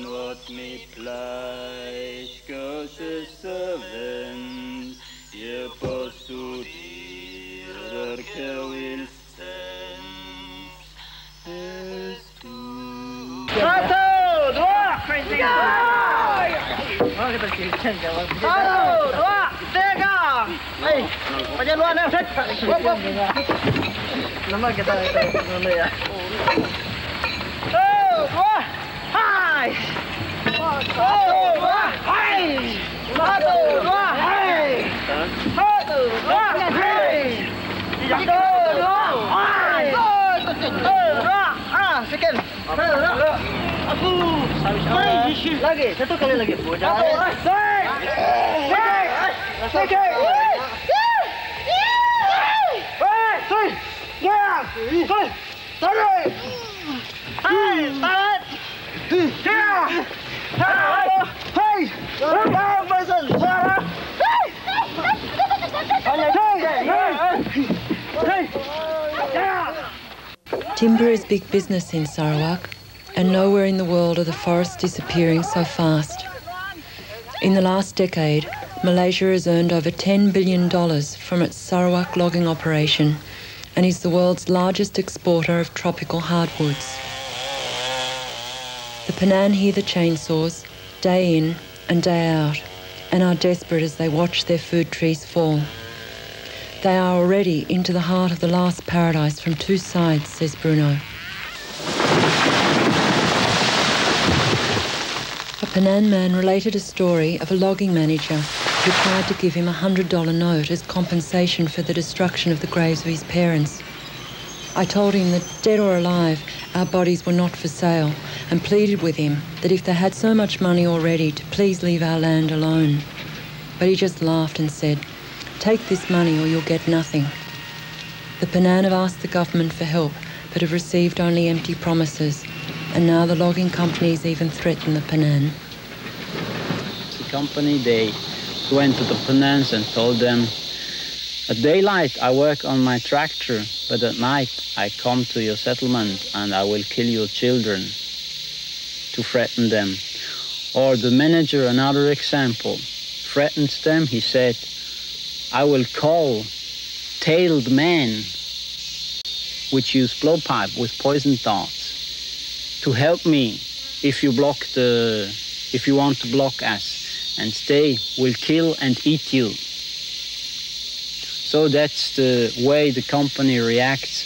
wat met pleiskosje wind, je postudeer gewilstens, is toe. Satu, dua, tiga. Hei, bagian luar ni, set. Nama kita dulu ya. Dua, hai. Satu, dua, hai. Satu, dua, hai. Satu, dua, hai. Satu, dua, hai. Satu, dua, sikit. Aku. Lagi, satu kali lagi. Timber is big business in Sarawak, and nowhere in the world are the forests disappearing so fast. In the last decade, Malaysia has earned over $10 billion from its Sarawak logging operation and is the world's largest exporter of tropical hardwoods. The Penan hear the chainsaws day in and day out and are desperate as they watch their food trees fall. They are already into the heart of the last paradise from two sides, says Bruno. A Penan man related a story of a logging manager who tried to give him a $100 note as compensation for the destruction of the graves of his parents. I told him that, dead or alive, our bodies were not for sale, and pleaded with him that if they had so much money already, to please leave our land alone. But he just laughed and said, "Take this money or you'll get nothing." The Penan have asked the government for help, but have received only empty promises, and now the logging companies even threaten the Penan. The company, they went to the Penans and told them, at daylight I work on my tractor, but at night I come to your settlement and I will kill your children, to threaten them. Or the manager, another example, threatened them. He said, "I will call tailed men which use blowpipe with poison darts to help me if you want to block us, and they will kill and eat you." So that's the way the company reacts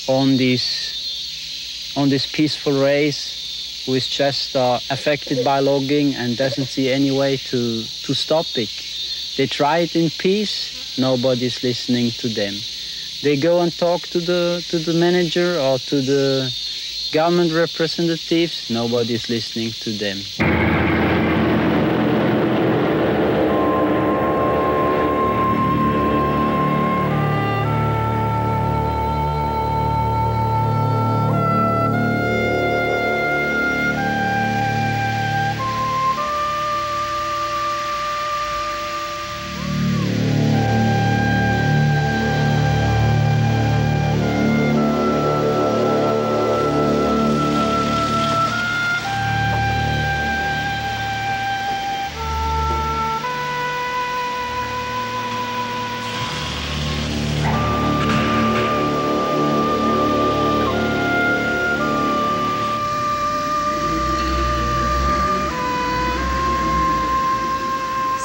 on this peaceful race who is just affected by logging and doesn't see any way to stop it. They try it in peace, nobody's listening to them. They go and talk to the manager or to the government representatives, nobody's listening to them.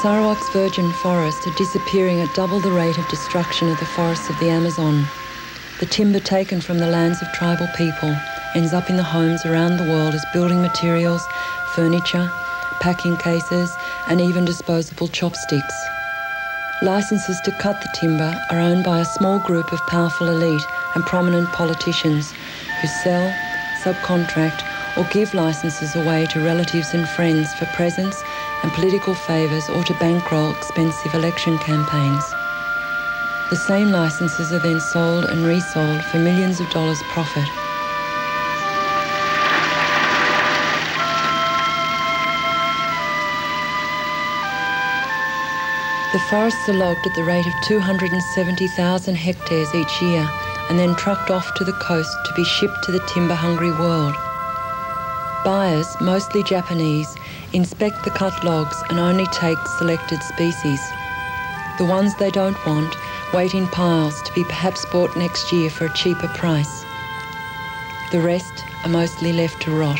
Sarawak's virgin forests are disappearing at double the rate of destruction of the forests of the Amazon. The timber taken from the lands of tribal people ends up in the homes around the world as building materials, furniture, packing cases, and even disposable chopsticks. Licenses to cut the timber are owned by a small group of powerful elite and prominent politicians who sell, subcontract, or give licenses away to relatives and friends for presents and political favours or to bankroll expensive election campaigns. The same licenses are then sold and resold for millions of dollars profit. The forests are logged at the rate of 270,000 hectares each year and then trucked off to the coast to be shipped to the timber-hungry world. Buyers, mostly Japanese, inspect the cut logs and only take selected species. The ones they don't want wait in piles to be perhaps bought next year for a cheaper price. The rest are mostly left to rot.